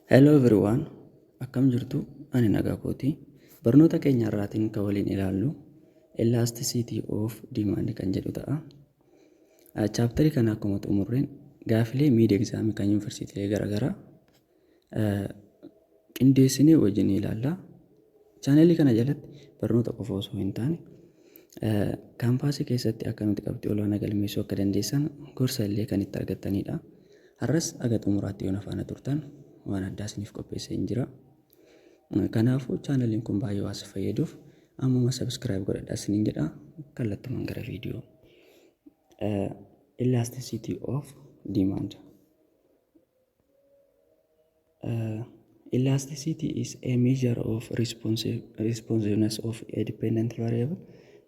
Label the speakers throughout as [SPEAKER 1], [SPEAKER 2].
[SPEAKER 1] Hello everyone, akkam jirtu? Ani nagaa kooti. Barnoota keenya irraatiin kan waliin ilaallu elasticity of demand kan jedhu ta'a. Chaaptarii kana akkuma xumurreen gaafilee mid exam kan yuunivarsiitiilee garaagaraa qindeessinee wajjin ilaalla. Chaanelii kana jalatti barnoota qofa osoo hin taane kaampaasii keessatti akkamitti qabxii olaanaa galmeessuu akka dandeessan gorsa illee kan itti argattanidha. Har'as aga xumuraatti yoo na faana turtan waan addaa isiniif qopheessee jira. Kanaafuu chaaneliin kun baay'ee waan isin fayyaduuf ammuma subscribe godhadhaa isiniin jedha. Kallattumaan gara viidiyoo. Elasticity of demand. Elasticity is a measure of responsiveness of a dependent variable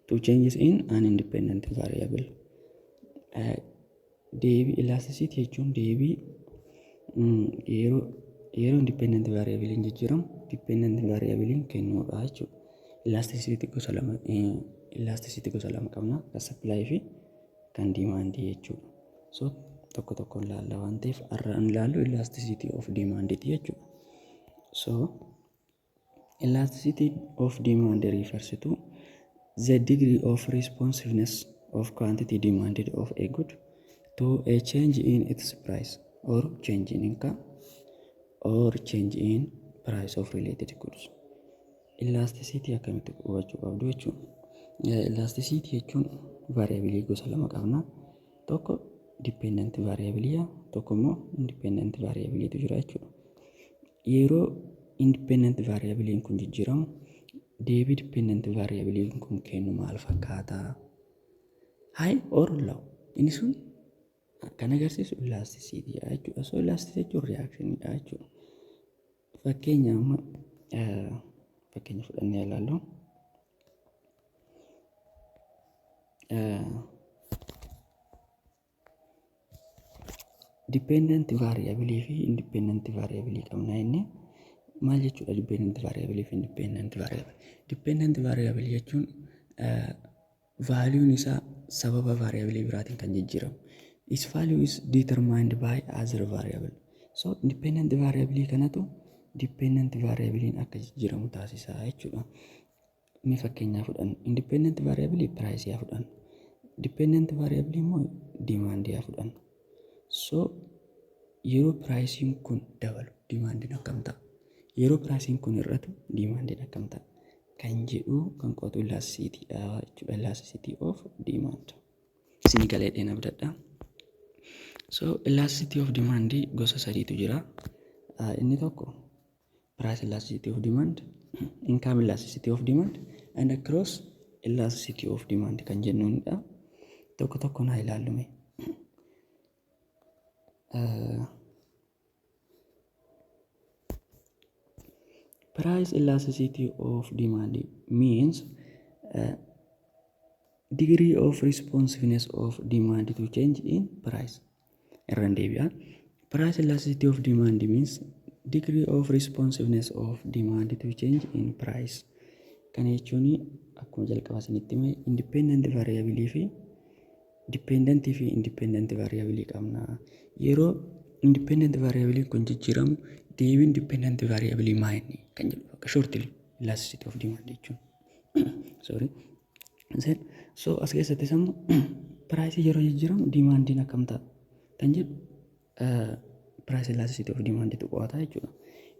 [SPEAKER 1] to changes in an independent variable. Deebii elasticity jechuun deebii yeroo independent variable hin jijjiiramu dependent variable kennuudha jechuudha. Elasticity gosa lama qabna, kan supply fi kan demand jechuudha. So tokko tokkoon ilaalla waan ta'eef har'aan ilaallu elasticity of demand jechuudha. So elasticity of demand refers to the degree of responsiveness of quantity demanded of a good to a change in its price or change in income or change in price of related goods. Elasticity akkamitti hubachuu qabdu jechuudha. Elasticity jechuun variabilii gosa lama qabna. Tokko dependent variabilii, tokko immoo independent variabiliitu jira jechuudha. Yeroo independent variabiliin kun jijjiiramu deebii dependent variabiliin kun kennu maal fakkaata? High or low? Inni sun kan agarsiisu elasticity jechuudha. So elasticity jechuun reaction jechuudha. Fakkeenya fudhannee ilaallu. Dependent variable fi independent variable qabna inni maal jechuudha? Dependent variable fi independent variable. Dependent variable jechuun valuun isaa sababa variable biraatiin kan jijjiiramu. Its value is determined by other variable. So independent variable kanatu dependent variable akka jijjiiramu taasisaa jechuudha. Mee fakkeenyaa fudhannu. Independent variable price yaa fudhannu. Dependent variable immoo demand yaa fudhannu. So yeroo pricing kun dabalu demandin akkam ta'a? Yeroo pricing kun hir'atu demandin akkam ta'a? Kan jedhu kan qo'atu elasticity jechuudha. Elasticity of demand. Isin galee dheena bitadha. So elasticity of demand gosa sadiitu jira. Inni tokko price elasticity of demand, income elasticity of demand, and cross elasticity of demand kan jennuunidha. Tokko tokko naa ilaallume. Price elasticity of demand means degree of responsiveness of demand to change in price. Price elasticity of demand means degree of responsiveness of demand to change in price. Kana jechuun akkuma jalqaba isinitti hime independent variable fi dependent fi independent variable qabna. Yeroo independent variable kun jijjiiramu deebiin dependent variable maayini kan jedhu akka shortly elasticity of demand jechuun. So as keessatti samu price yeroo jijjiiramu demandin akkam ta'a kan jedhu price elasticity of demand tu qo'ata jechuudha.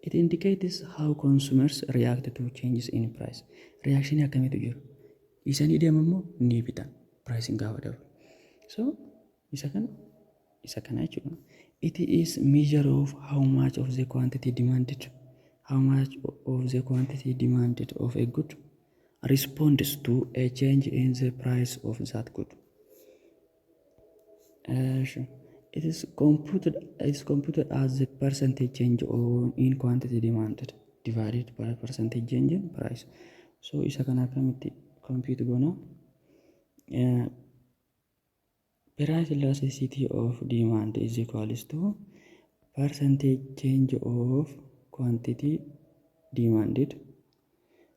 [SPEAKER 1] It indicates how consumers react to changes in price. Reaction akkamitu jiru? Isanii deemammoo ni bitan pricing gaafa dabalu. So isa kana jechuudha. It is measure of how much of the quantity demanded of a good responds to a change in the price of that good. It is computed as the percentage change in quantity demanded divided by percentage change in price. So isa kana akkamitti compute goona? Price elasticity of demand is equals to percentage change of quantity demanded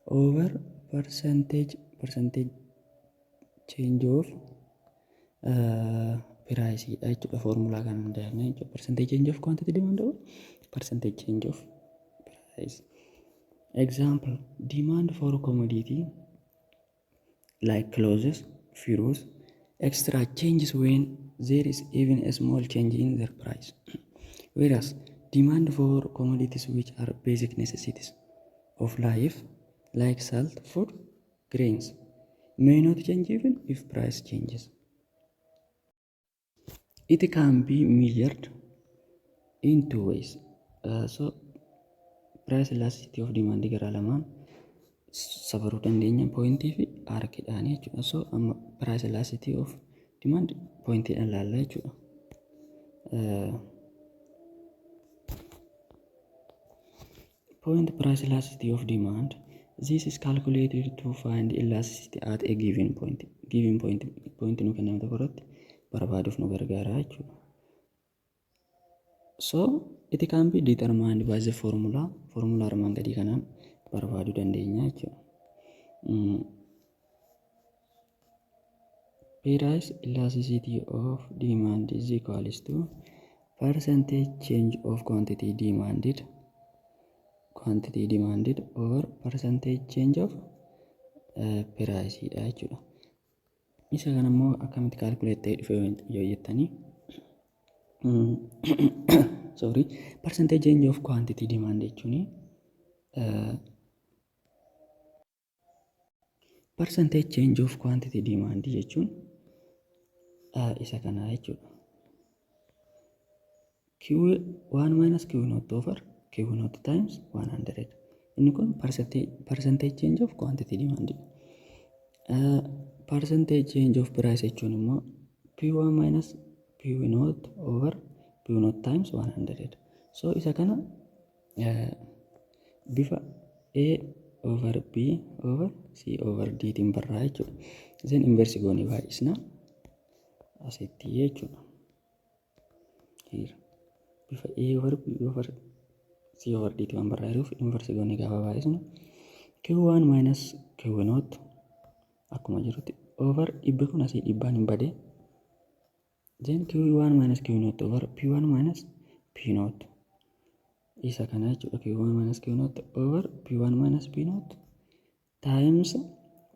[SPEAKER 1] over percentage change of price jechuudha. Formula kan hundaa'e jechuudha. Percentage change of quantity demanded percentage change of price. Example, demand for commodity like clothes, fuels, extra changes when there is even a small change in their price. Whereas demand for commodities which are basic necessities of life like salt, food, grains may not change even if price changes. It can be measured in two ways. So price elasticity of demand gara lamaan safaruu dandeenya pointii fi arkiidhaan jechuudha. So amma price elasticity of demand pointiidhaan ilaalla jechuudha. Point price elasticity of demand. This is calculated to find elasticity at a given point. Given point nu kenname tokko irratti barbaaduuf nu gargaara jechuudha. So it can be determined by the formula armaan gadii kanaan barbaaduu dandeenya jechuudha. Price elasticity of demand is equals to percentage change of quantity demanded or percentage change of price jechuudha. Isa kana immoo akkamitti calculate ta'ee dhufe yoo jettanii sorry, percentage change of quantity demand jechuun percentage change of quantity demand jechuun isa kana jechuudha. Q1 minus Q naught over Q naught times 100. Inni kun percentage change of quantity demand. Percentage change of price jechuun immoo P1 minus P naught over P naught times 100. So isa kana bifa A over B over C over D tiin barraa jechuudha. Isin inverse goonee baay'isna asitti jechuudha. Bifa A over B over C over D tiin barraa jiruuf inverse goonee gaafa baay'isnu Q1 minus Q naught akkuma jirutti over dhibbi kun asii dhibbaan hin badee. Then Q1 minus Q naught over P1 minus P naught. Isa kana jechuudha. Q1 minus Q naught over P1 minus P naught times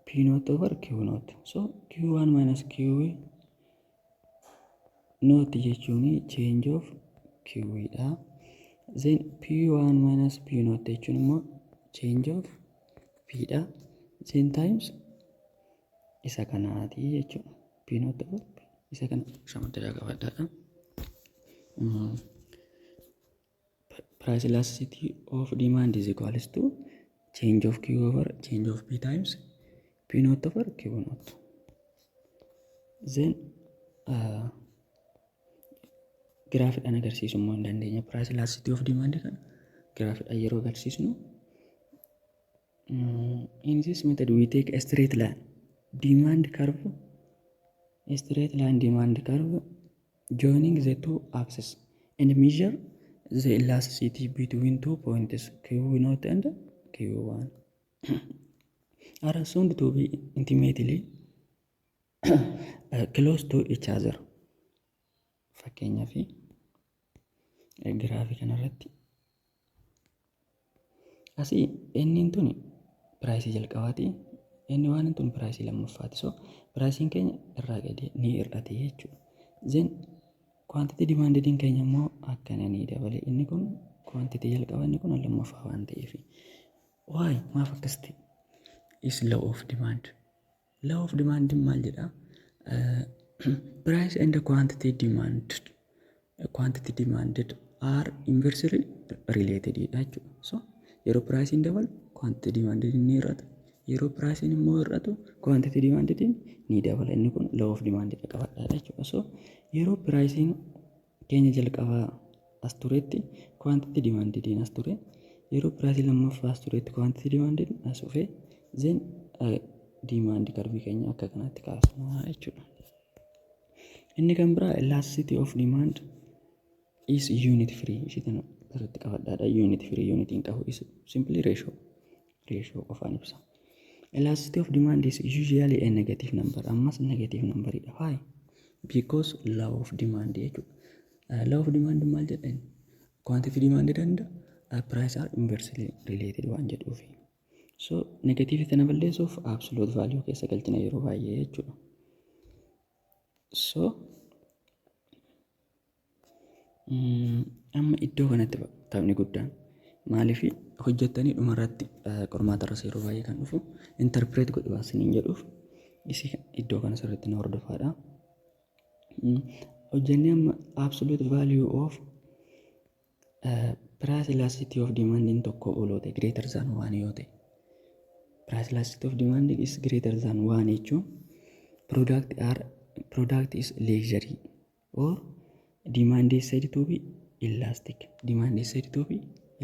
[SPEAKER 1] P naught over Q naught. So Q1 minus Q naught jechuun change of Q dha. Then P1 minus P naught jechuun immoo change of P dha. Then times isa kanaati jechuudha. P naught over isa kana shamadda qabadhaadha. Price elasticity of demand is equals to change of Q over change of P times P naught over Q naught. Then graafiidhaan agarsiisuu hin dandeenya. Price elasticity of demand kan graafiidhaan yeroo agarsiisnu in this method we take a straight line demand curve joining the two axes and measure the elasticity between 2 points Q0 and Q1 are assumed to be intimately close to each other. Fakkeenyaaf graafii kanarratti asii inni tun piraayisii jalqabaati, inni waan tun piraayisii lammaffaati. So piraayisiin keenya irraa gadi ni hir'ate jechuudha. Then quantity demanded keenya immoo akkana ni dabale. Inni kun quantity jalqaba, inni kun lammaffaa waan ta'eef. Why maaf akkasitti is law of demand. Law of demand maal jedha? Price and quantity demanded are inversely related jechuudha. So yeroo piraayisiin dabalu quantity demanded ni hir'ata, yeroo piraayisiin immoo hir'atu quantity demanded ni dabala. Inni kun law of demand qabadhaa jechuudha. So yeroo piraayisiin keenya jalqabaa as turetti quantity demanded as ture, yeroo piraayisii lammaffaa as turetti quantity demanded as dhufe, then demand curve keenya akka kanatti kaasna jechuudha. Inni kan biraa elasticity of demand is unit free. Ishiitan irratti qabadhaadha. Unit free, unit hin qabu, is simply ratio qofaan ibsa. Elasticity of demand is usually a negative number. Ammas negative number dha. Why? Because law of demand jechuudha. Law of demand maal jedhan? quantity demanded and price are inversely related waan jedhuufi. So negative tana balleessuuf absolute value keessa galchina yeroo baay'ee jechuudha. So amma iddoo kanatti taphni guddaan maaliif hojjettanii dhumarratti qormaata irra yeroo baay'ee kan dhufu interpret godhu waasiniin jedhuuf isi iddoo kana sirriitti na hordofaadha. Hojjennee amma absolute value of price elasticity of demanding tokko ooloote greater than 1 yoo ta'e price elasticity of demanding is greater than 1 jechuun product is luxury or demand is said to be elastic. Demand is said to be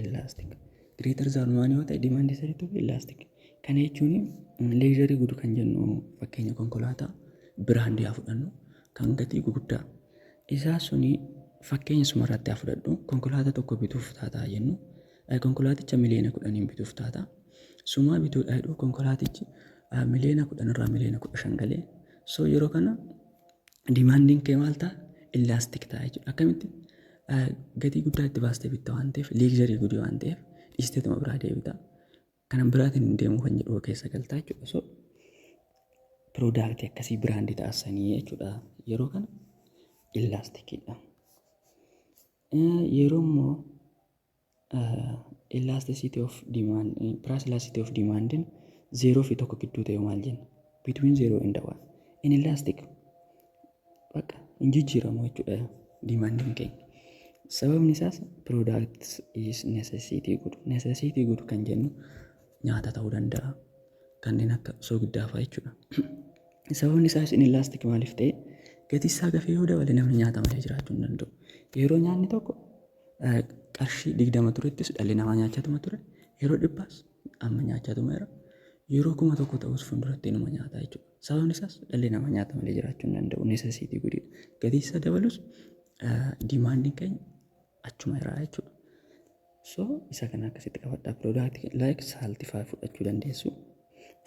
[SPEAKER 1] elastic. Greater than 1 yoo ta'e demand is said to be elastic. Kana jechuun luxury good kan jennu fakkeenya konkolaataa biraandii haa fudhannu kan gatii guddaa isaa suni fakkeenya sumarratti haa fudhadhu konkolaataa tokko bituuf taataa jennu konkolaaticha miliyoona 10 bituuf taataa sumaa bituudha jedhu konkolaatichi miliyoona 10 irraa miliyoona 15 galee so yeroo kana demanding kee maal ta'a elastic ta'a jechuudha. Akkamitti gatii guddaa itti baastee bitta waan ta'eef luxury good waan ta'eef dhiisteetuma biraa deebita kana biraatiin hin deemu kan jedhu keessa galtaa jechuudha. So product akkasii biraandii taasisanii jechuudha yeroo kana elasticidha. Yeroo immoo elasticity of demand price elasticity of demanding 0 fi 1 gidduu ta'e maal jenna between 0 and 1 in elastic bakka hin jijjiiramu jechuudha demanding keenya. Sababni isaas product is necessity good kan jennu nyaata ta'uu danda'a kanneen akka soogiddaa fa'aa jechuudha. Sababni isaas in elastic maaliif ta'e gatii isaa gafee yoo dabale namni nyaata malee jiraachuu hin danda'u. Yeroo nyaanni tokko qarshii 20 turettis dhalli namaa nyaachatuma ture yeroo dhibbaas amma nyaachatuma jira yeroo 1000 ta'us fuulduratti inuma nyaata jechuudha. Sababni isaas dhalli namaa nyaata malee jiraachuu hin danda'u necessity good gatii isaa dabalus demanding keenya achuma jira jechuudha. So isa kana akkasitti qabadhaa product like salt fa'aa fudhachuu dandeessu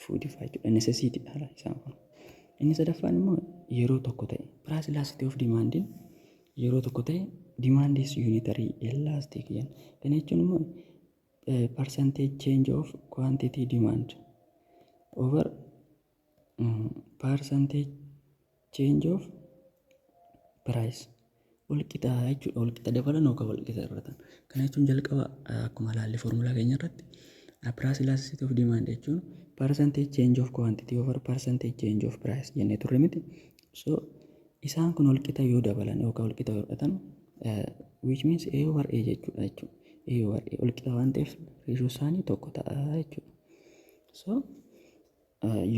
[SPEAKER 1] food fa'aa jechuudha necessity dhala isaan kun. Inni sadaffaan immoo yeroo tokko ta'e price elasticity of demanding yeroo tokko ta'e demand is unitary elastic yen. Kana jechuun immoo percentage change of quantity demand over percentage change of price walqixa jechuudha. Walqixa dabalan yookaan walqixa irratan. Kana jechuun jalqaba akkuma ilaalle formulaa keenya irratti price elasticity of demand jechuun percentage change of quantity over percentage change of price jennee turre miti. So isaan kun walqixa yoo dabalan yookaan walqixa yoo fudhatan which means A over A jechuudha jechuudha. A over A walqixa waan ta'eef ratio isaanii tokko ta'a jechuudha. So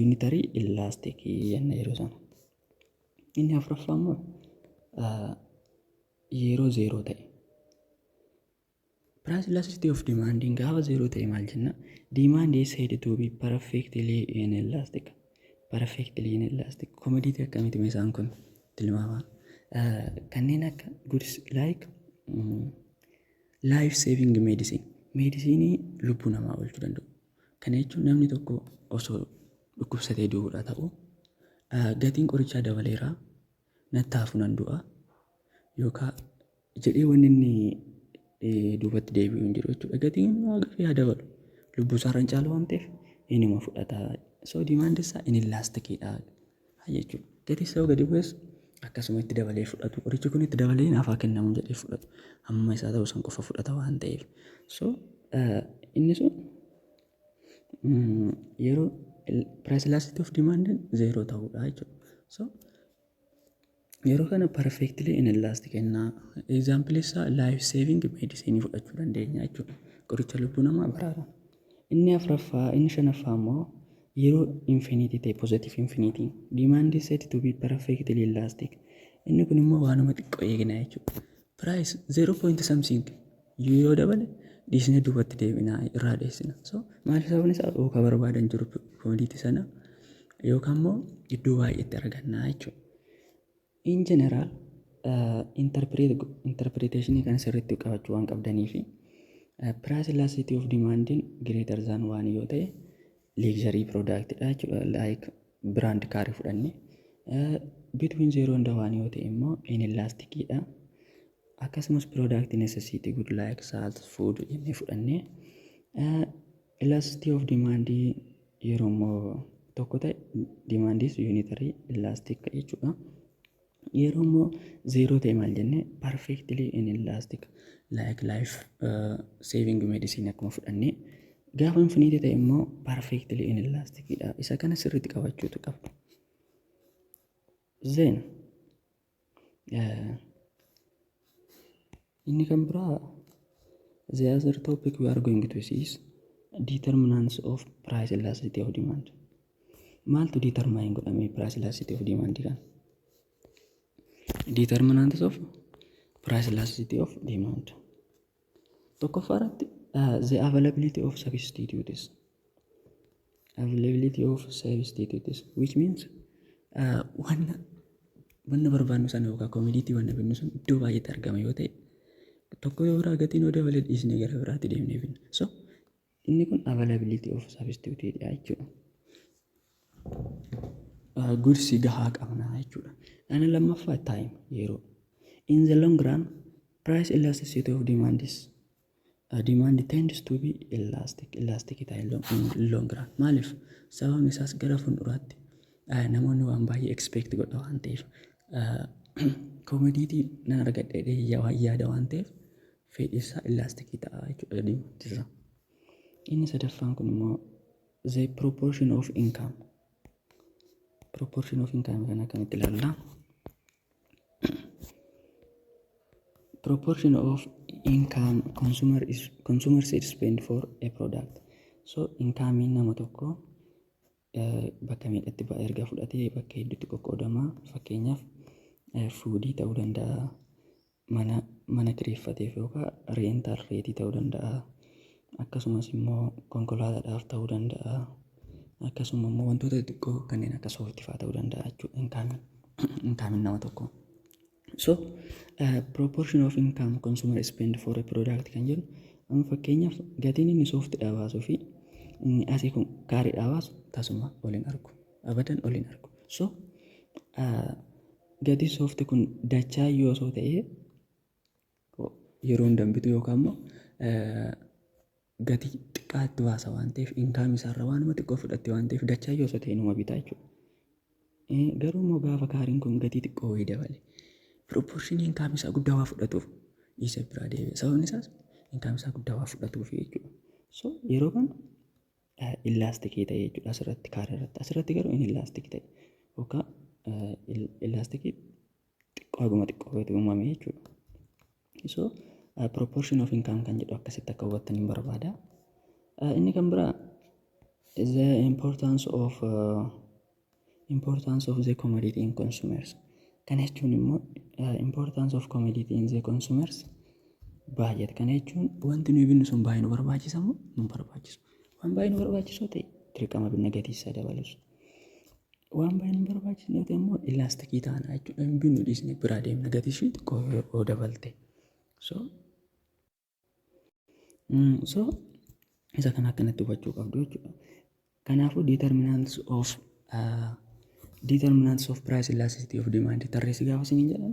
[SPEAKER 1] unitary elastic jenna yeroo sana. Inni afuraffaa immoo yeroo 0 ta'e price elasticity of demanding gaafa 0 ta'e maal jenna demand is said to be perfectly inelastic. Perfectly inelastic commodity akkamitti isaan kun tilmaamaa kanneen akka goods like life saving medicine lubbuu namaa oolchuu danda'u. Kana jechuun namni tokko osoo dhukkubsatee du'uudha ta'u gatiin qorichaa dabaleera nattaafu nan du'a yookaan jedhee wanni inni duubatti deebi'u hin jiru jechuudha. Gatiin gafee dabalu lubbuu isaa irraan caalu waan ta'eef inuma fudhata. So demand isaa inelasticidha jechuudha. Gatii isaa gadi bu'es akkasuma itti dabalee fudhatu qorichi kun itti dabalee naaf haa kennamu jedhee fudhatu amma isaa ta'uu san qofa fudhata waan ta'eef. So inni sun yeroo price elasticity of demand 0 ta'uudha jechuudha. So yeroo kana perfectly inelastic enna example isaa life saving medicine fudhachuu dandeenya jechuudha. Qoricha lubbuu namaa baraara. Inni afuraffaa inni shanaffaa immoo yeroo infinity ta'e positive infinity demand is said to be perfectly elastic. Inni kun immoo waanuma xiqqoo eegna jechuudha. Price 0 something yoo dabale dhiisnee duubatti deebinaa irraa dheessina. So maaliif sababni isaa ooka barbaadan jiru commodity sana yookaan immoo iddoo baay'eetti argannaa jechuudha. In general interpretation kan sirriitti qabachuu waan qabdanii fi price elasticity of demanding greater than 1 yoo ta'e luxury product dha jechuudha. Like brand car fudhanne between 0 and 1 yoo ta'e immoo inelastic dha. akkasumas product necessity good like salt food jennee fudhannee elasticity of demand yeroo immoo tokko ta'e demandis unitary elastic jechuudha. Yeroo immoo zero ta'e maal jennee perfectly inelastic like life saving medicine akkuma fudhannee. Gaafa infinite ta'e immoo perfectly inelastic dha. Isa kana sirriitti qabachuutu qabdu. Then inni kan biraa the other topic we are going to see is determinants of price elasticity of demand. Maaltu determine godhamee price elasticity of demand kan? Determinants of price elasticity of demand. Tokkoffaarratti the availability of substitutes. Availability of substitutes, which means wanna barbaannu sana yookaan commodity wanna binnu sun iddoo baay'eetti argama yoo ta'e tokko yoo biraa gatiin yoo dabale dhiisnee gara biraatti deemnee binna. So inni kun availability of substitute jechuudha. Gursi gahaa qabna jechuudha. Inni lammaffaa time yeroo. In the long run, price elasticity of demand is demand tends to be elastic in long run. Maalif sababni isaas gara fuulduraatti namoonni waan baay'ee expect godha waan ta'eef commodity nan argadhee yaada waan ta'eef fedhii isaa elastic ta'a jechuudha deemtisa. Inni sadaffaan kun immoo the proportion of income. Proportion of income kan akkamitti ilaalla? Proportion of income consumers spend for a product. So income nama tokko bakka miidhatti erga fudhatee bakka hedduutti qoqqoodama. Fakkeenyaaf foodii ta'uu danda'a, mana kireeffateef yookaan rental rate ta'uu danda'a, akkasumas immoo konkolaataadhaaf ta'uu danda'a, akkasuma immoo wantoota xixiqqoo kanneen akka sooftifaa ta'uu danda'a jechuudha income nama tokko. So proportion of income consumer spend for a product kan jedhu amma fakkeenyaaf gatiin inni sooftiidhaa baasuu fi inni asii kun gaariidhaa baasu tasuma waliin argu abadan waliin argu. So gatii soofti kun dachaa yoo osoo ta'ee yeroo hin dambitu yookaan immoo gatii xiqqaatti baasa waan ta'eef income isaarra waanuma xiqqoo fudhatte waan ta'eef dachaa yoo osoo ta'e numa bitaa jechuudha. Garuu immoo gaafa gaariin kun gatii xiqqoo wayii dabale proportion income isaa guddaa waa fudhatuuf isa biraa deebi'a. Sababni isaas income isaa guddaa waa fudhatuuf jechuudha. So yeroo kan elastic ta'e jechuudha asirratti kaara irratti. Asirratti garuu inelastic ta'e yookaan elastic xiqqoo wayiitu uumame jechuudha. So proportion of income kan jedhu akkasitti akka hubattan hin barbaada. Inni kan biraa the importance of the commodity in consumers. Kana jechuun immoo importance of commodity in the consumers baay'eedha. Kana jechuun wanti nuyi binnu sun baay'ee nu barbaachisa moo nu barbaachisu? Waan baay'ee nu barbaachisu ta'e dirqama binna gatii isaa dabalus. Waan baay'ee nu barbaachisu ta'e immoo elastikii taana jechuudha. Binnu dhiisnee biraa deemna gatii ishee xiqqoo yoo dabalte. So isa kana akkanatti hubachuu qabdu jechuudha. Kanaafuu determinants of price elasticity of demand tarreessi gaafa isin jedhan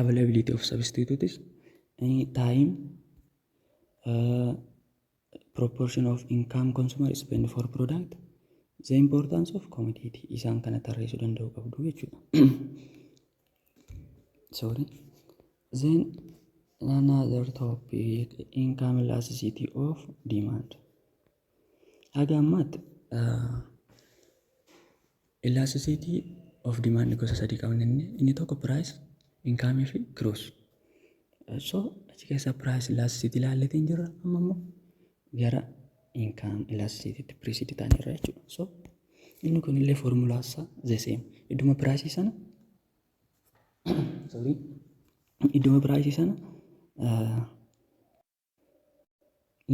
[SPEAKER 1] availability of substitutes, time, proportion of income consumer spend for product, the importance of commodity isaan kana tarreessuu danda'uu qabdu jechuudha. Then another topic income elasticity of demand. Haga ammaatti elasticity of demand gosa sadii qabna. Inni tokko price, income fi gross. So achi keessa price elasticity ilaalleetiin jirra amma immoo gara income elasticity precede taanirra jechuudha. So inni kun illee formulaa isaa the same. Idduma price sana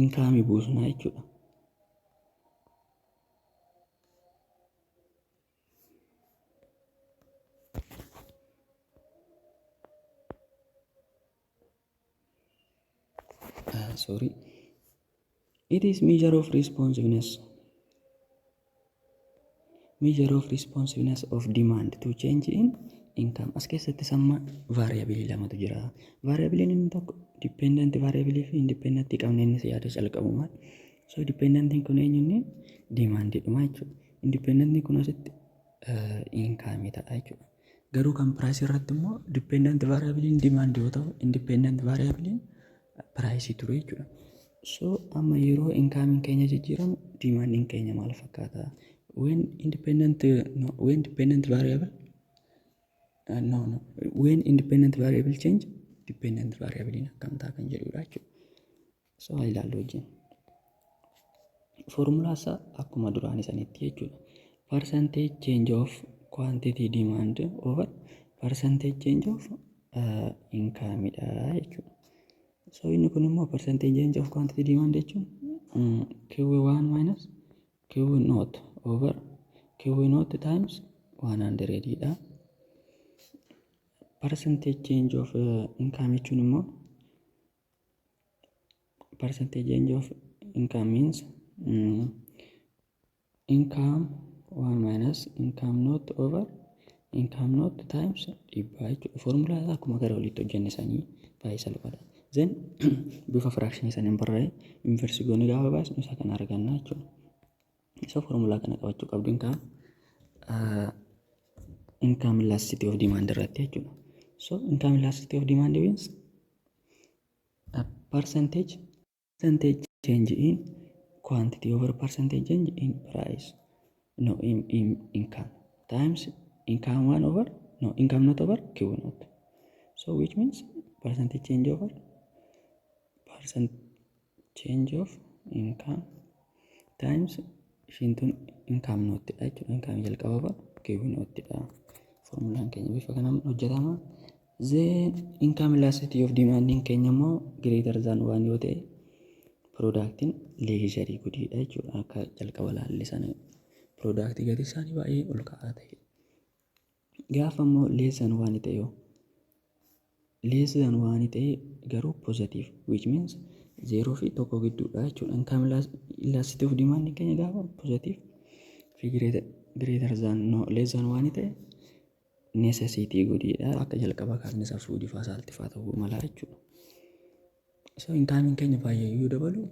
[SPEAKER 1] income buusna jechuudha. It is measure of responsiveness of demand to change in income. As keessatti samma variabilii lamatu jira. Variabiliin inni tokko dependent variabilii fi independent qabnee innis yaada calqabumaa. So dependentiin kun eenyuun demandidhuma jechuudha. Independentiin kun asitti income ta'a jechuudha. Garuu kan price irratti immoo dependent variabiliin demand yoo ta'u independent variabiliin price ture jechuudha. So amma yeroo income keenya jijjiiramu demanding keenya maal fakkaata? When dependent variable when independent variable change dependent variable akkam ta'a kan jedhudha jechuudha. So ilaallu wajjin. Formula isaa akkuma duraan isanitti jechuudha. Percentage change of quantity demand over percentage change of income dha jechuudha. So inni kun immoo percentage change of quantity demand jechuun Q1 minus Q0 over Q0 times 100 dha. Percentage change of income jechuun immoo percentage change of income means income 1 minus income not over income not times dhibba jechuudha. Formula akkuma gara olitti hojjenne sanii baay'ee salphaadha. Then bifa fraction isaaniin barreeffame inverse goone gaafa baasnu isa kana arganna jechuudha. So formula kana qabachuu qabdu income elasticity of demand irratti jechuudha. So income elasticity of demand means a percentage change in quantity over percentage change in price. No, in income times income income not over Q0. So which means percentage change over percent change of income times shintun income not income jalqaba over Q0 dha. Formulaan keenya bifa kanaan hojjetama. Then income elasticity of demanding keenya immoo greater than 1 yoo ta'e productiin luxury good dha jechuudha. Akka jalqaba laallee sana product gati isaanii baay'ee ol ka'aa ta'e. Gaafa immoo less than 1 ta'e less than 1 ta'e garuu positive which means 0 fi 1 gidduudha jechuudha. Income elasticity of demanding keenya gaafa positive fi greater than less than 1 ta'e necessity good dha. Akka jalqaba kaasne food faa saalti faa ta'uu mala jechuudha. So income keenya baay'ee yoo dabalu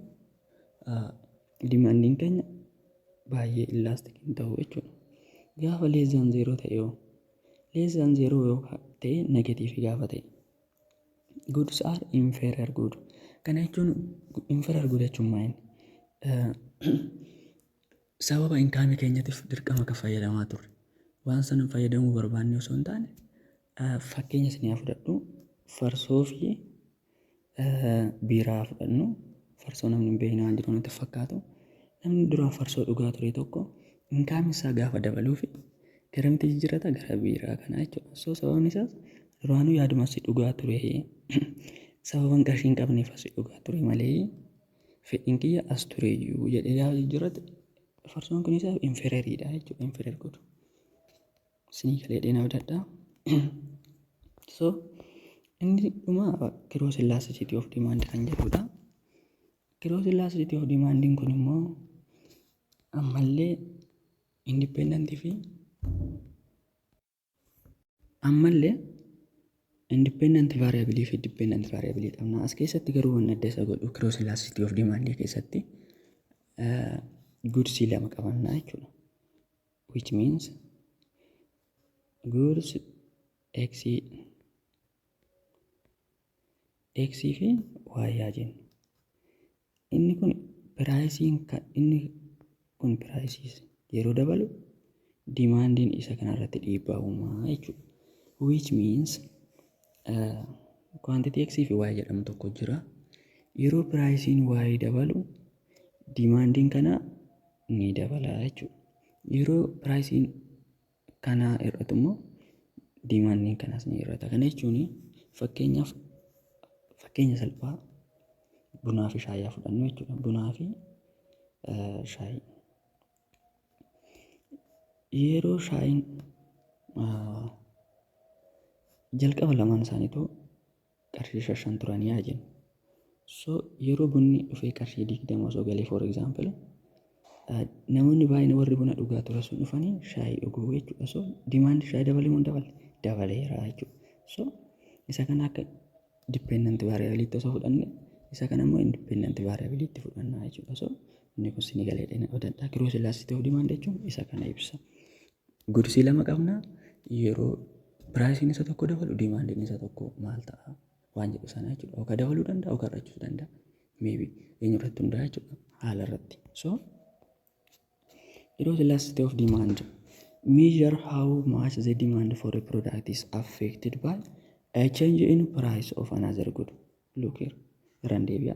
[SPEAKER 1] demanding keenya baay'ee elastic hin ta'u jechuudha. Gaafa less than 0 ta'e less than 0 yoo ta'e negative gaafa ta'e goods are inferior good. Kana jechuun inferior good jechuun maal? Sababa income keenyatiif dirqama kan fayyadamaa turre. Waan sana fayyadamuu barbaanne osoo hin taane fakkeenya isin fudhadhu farsoo fi biiraa fudhannu. Farsoo namni hin beekne waan jiru nutti fakkaatu. Namni duraan farsoo dhugaa ture tokko income isaa gaafa dabaluu fi garamti jijjiirrata gara biiraa kana jechuudha. So sababni isaas duraanuu yaaduma asii dhugaa ture sababan qarshii hin qabneef asii dhugaa ture malee fedhiin kiyya as ture iyyuu jedhee gaafa jijjiirrate farsoon kun isaaf inferior dha jechuudha. Inferior godhu sinii galee dheena badadhaa. So inni dhuma gross elasticity of demand kan jedhudha. Gross elasticity of demand kun immoo ammallee independent fi ammallee independent variable fi dependent variable qabna. As keessatti garuu wanni adda isa godhu gross elasticity of demand keessatti goods lama qabanna jechuudha. Which means goods x fi y jenna. Inni kun price yeroo dabalu demanding isa kanarratti dhiibbaa uumaa jechuudha. Which means quantity x fi y jedhamu tokko jira. Yeroo pricing y dabalu demanding kana ni dabala jechuudha. Yeroo pricing kana irratti immoo demanding kanas ni irrata. Kana jechuun fakkeenya salphaa bunaa fi shaayii fudhannu jechuudha. Bunaa fi shaayii. Yeroo shaayiin jalqaba lamaan isaaniitu qarshii 5 turanii yaa jennu. So yeroo bunni dhufee qarshii 20 osoo galee for example namoonni baay'een warri buna dhugaa ture sun dhufanii shaayii dhuguu jechuudha. So demand shaayii dabalee moo daballe? dabaleera jechuudha. So isa kana akka dependent variability osoo fudhanne isa kana immoo independent variability fudhanna jechuudha. So inni kun sinii galeedha odadhaa gross elasticity of demand jechuun isa kana ibsa. Gudsii lama qabna yeroo piraayisiin isa tokko dabalu dimaandiin isa tokko maal ta'a waan jedhu sana jechuudha. Yookaan dabaluu danda'a yookaan hir'achuu danda'a. Maybe eenyu irratti hundaa'e jechuudha haala irratti. So gross elasticity of demand measure how much the demand for a product is affected by a change in price of another good. Look here, Randevia.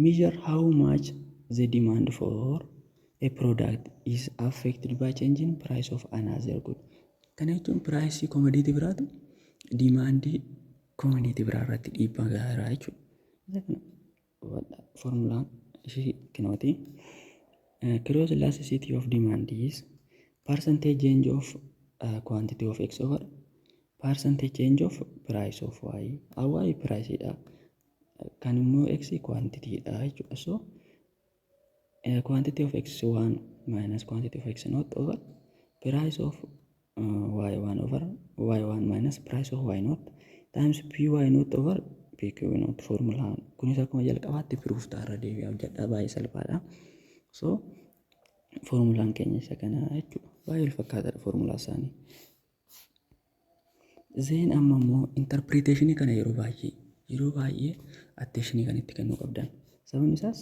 [SPEAKER 1] Measure how much the demand for a product is affected by changing price of another good. Kana jechuun piraayisii koomodiitii biraatu dimaandii koomodiitii biraa irratti dhiibbaa gaarii jechuudha. Formulaan ishee kinooti. Gross elasticity of demand is percentage change of quantity of X over percentage change of price of Y. Y price dha. Kan immoo X quantity dha jechuudha. So quantity of X1 minus quantity of X0 over price of Y1 over Y1 minus price of Y0 times PY0 over PQ0 formula. Kunis akkuma jalqabaatti proof taarra deebi'aa hojjedha baay'ee salphaadha. So formulaan keenya isa kana jechuudha. Baay'ee wal fakkaataadha formulaa isaanii. Zeen amma immoo interpretation kana yeroo baay'ee attention kan itti kennuu qabdan. Sababni isaas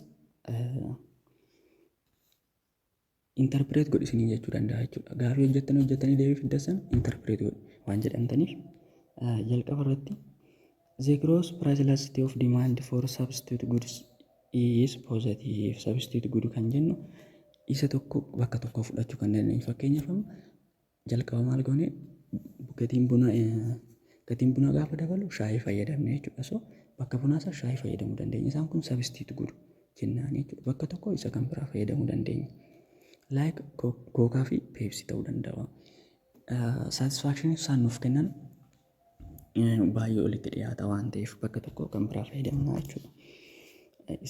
[SPEAKER 1] interpret godhisanii jechuu danda'a jechuudha. Gaaffii hojjettanii deebii fiddan interpret godhi waan jedhamtaniif jalqaba irratti the gross price elasticity of demand for substitute goods is positive. Substitute good kan jennu isa tokko bakka tokko fudhachuu kan dandeenyu. Fakkeenyaaf jalqaba maal goone gatiin bunaa gaafa dabalu shaayii fayyadamne jechuudha. So bakka bunaa isaa shaayii fayyadamuu dandeenya. Isaan kun substitute good jennaan jechuudha. Bakka tokko isa kan biraa fayyadamuu dandeenya. Like Coca fi Pepsi ta'uu danda'a. Satisfaction isaan nuuf kennan baay'ee olitti dhiyaata waan ta'eef bakka tokko kan biraa fayyadamna jechuudha.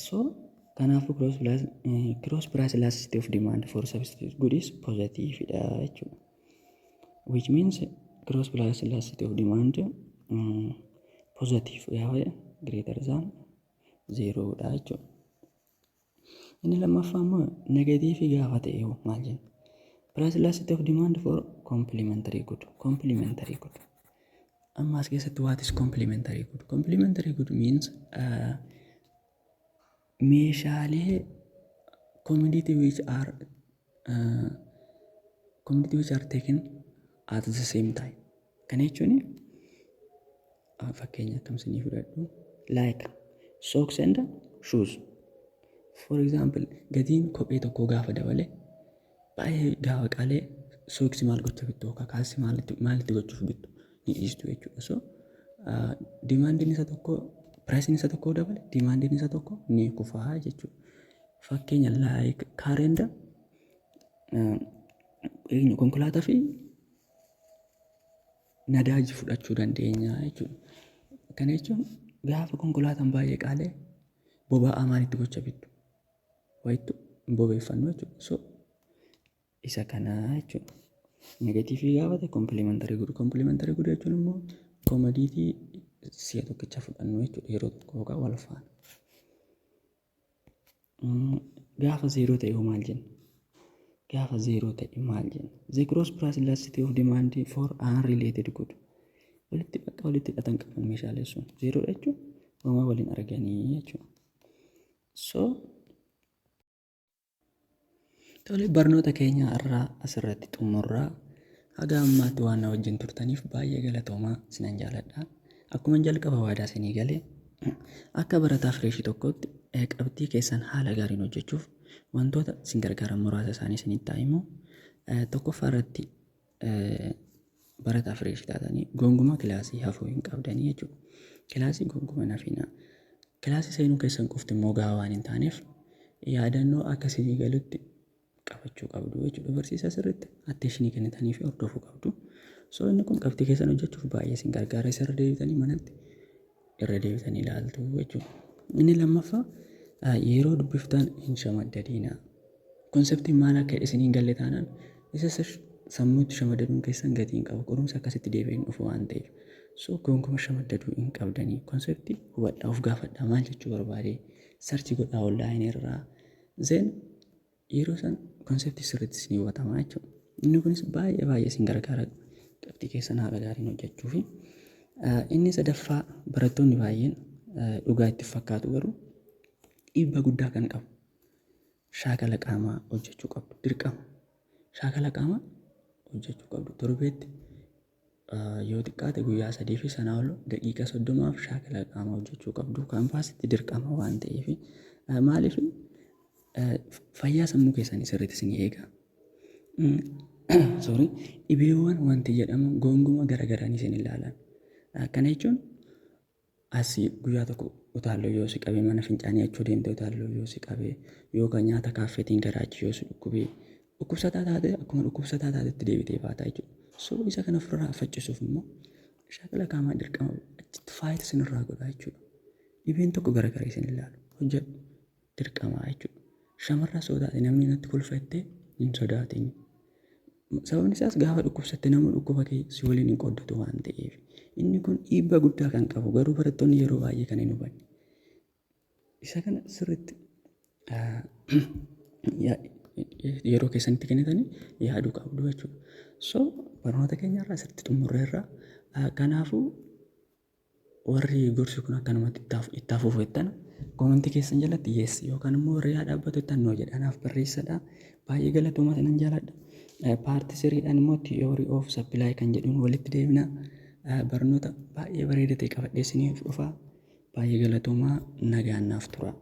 [SPEAKER 1] So kanaafuu gross price elasticity of demand for substitute good is positive dha jechuudha. Which means gross price elasticity of demand positive greater than 0 dha jechuudha. Inni lammaffaa immoo negatiivii gaafa ta'e maal jenna? Price elasticity of demand for complementary good. Complementary good. Amma as keessatti what is complementary good? Complementary good means meeshaalee commodity which are taken at the same time. Kana jechuun fakkeenya akkamsinii fudhadhu like socks and shoes. For example, gatiin kophee tokko gaafa dabale baay'ee gaafa qalee socks maal gocha bittu yookaan kaalsii maalitti gochuuf bittu ni dhiistu jechuudha. So dimaandiin isa tokko piraayisiin isa tokko dabale dimaandiin isa tokko ni kufaa jechuudha. Fakkeenya like kaarenda konkolaataa fi nadaaji fudhachuu dandeenya jechuudha. Kana jechuun gaafa konkolaataan baay'ee qaalee boba'aa maalitti gocha bittu? Wayittu bobeeffannu jechuudha. So isa kana jechuudha. Negatiivii gaafa ta'e complementary good. Complementary good jechuun immoo commodity si'a tokkicha fudhannu jechuudha yeroo tokko yookaan wal faana. Gaafa 0 ta'e maal jenna? Gaafa 0 ta'e maal jenna? The gross price elasticity of demand for unrelated good. Walitti hidhatan qaban meeshaalee sun 0 jechuun waama waliin arganii jechuudha. So tole barnoota keenya irraa asirratti xumurraa haga ammaatti waan wajjin turtaniif baay'ee galatoomaa sinan jaaladha. Akkuma jalqaba waadaa isinii galee akka barataa fireeshii tokkotti qabxii keessan haala gaariin hojjechuuf wantoota isin gargaaran muraasa isaanii isinitti himu. Tokkoffaa irratti barataa fireeshii taatanii gonguma kilaasii hafuu hin qabdanii jechuudha. Kilaasii gonguma nafina. Kilaasii seenuu keessan qofti immoo gahaa waan hin taaneef yaadannoo akka isinii galutti qabachuu qabdu jechuudha. Barsiisaa sirriitti attention kennitanii fi hordofuu qabdu. So inni kun qabxii keessan hojjechuuf baay'ee isin gargaara. Isa irra deebitanii manatti irra deebitanii ilaaltu jechuudha. Inni lammaffaa yeroo dubbiftan hin shamaddadiina. Konseptiin maal akka isiniin galle taanaan isa sammuutti shamadaduun keessan gatii hin qabu. Qorumsa akkasitti deebiin dhufu waan ta'eef. So gonkumaa shamadaduu hin qabdanii. Konseptii hubadhaa of gaafadhaa maal jechuu barbaade sarchi godhaa onlaayinii irraa. Zeen yeroo san konseptii sirriitti isin hubatamaa jechuudha. Inni kunis baay'ee isin gargaara qabxii keessan haala gaariin hojjechuu fi inni sadaffaa barattoonni baay'een dhugaa itti fakkaatu garuu dhiibbaa guddaa kan qabu. Shaakala qaamaa hojjechuu qabdu. Dirqama shaakala qaamaa hojjechuu qabdu. Torbeetti yoo xiqqaate guyyaa 3 fi sanaa ol daqiiqaa 30 shaakala qaamaa hojjechuu qabdu. Kaampaasitti dirqama waan ta'eef maaliif fayyaa sammuu keessanii sirriitti isin eega. Dhibeewwan wanti jedhamu gonguma garagaranii isin ilaalan. Kana jechuun asii guyyaa tokko utaalloo yoo si qabee mana fincaanii achuu deemte utaalloo yoo si qabee yookaan nyaata kaaffeetiin garaachi yoo si dhukkubee dhukkubsataa taate akkuma dhukkubsataa taatetti deebitee baata jechuudha. So isa kana ofirraa faccisuuf immoo shaakala qaamaa dirqama achitti faayita isinirraa godha jechuudha. Dhibeen tokko garagaraa isin ilaalu hojjedhu dirqamaa jechuudha. Shamarraa sodaate namni natti kolfattee hin sodaatin. Sababni isaas gaafa dhukkubsatte nama dhukkuba kee si waliin hin qooddatu waan ta'eef. Inni kun dhiibbaa guddaa kan qabu garuu barattoonni yeroo baay'ee kan hin hubanne. Isa kana sirriitti yeroo keessanitti kennitanii yaaduu qabdu jechuudha. So barnoota keenyarraa sirriitti xumurreerra. Kanaafuu warri gorsi kun akkanumatti itti hafuuf jettana koomentii keessan jalatti yes yookaan immoo warri yaa dhaabbatu jettan noo jedhanaaf barreessadha. Baay'ee galatoomaa sinan jaaladha. Paartii siriidhaan immoo theory of supply kan jedhuun walitti deebina. Barnoota baay'ee bareedaa ta'e qabadhee isiniif dhufa. Baay'ee galatoomaa nagaan naaf tura.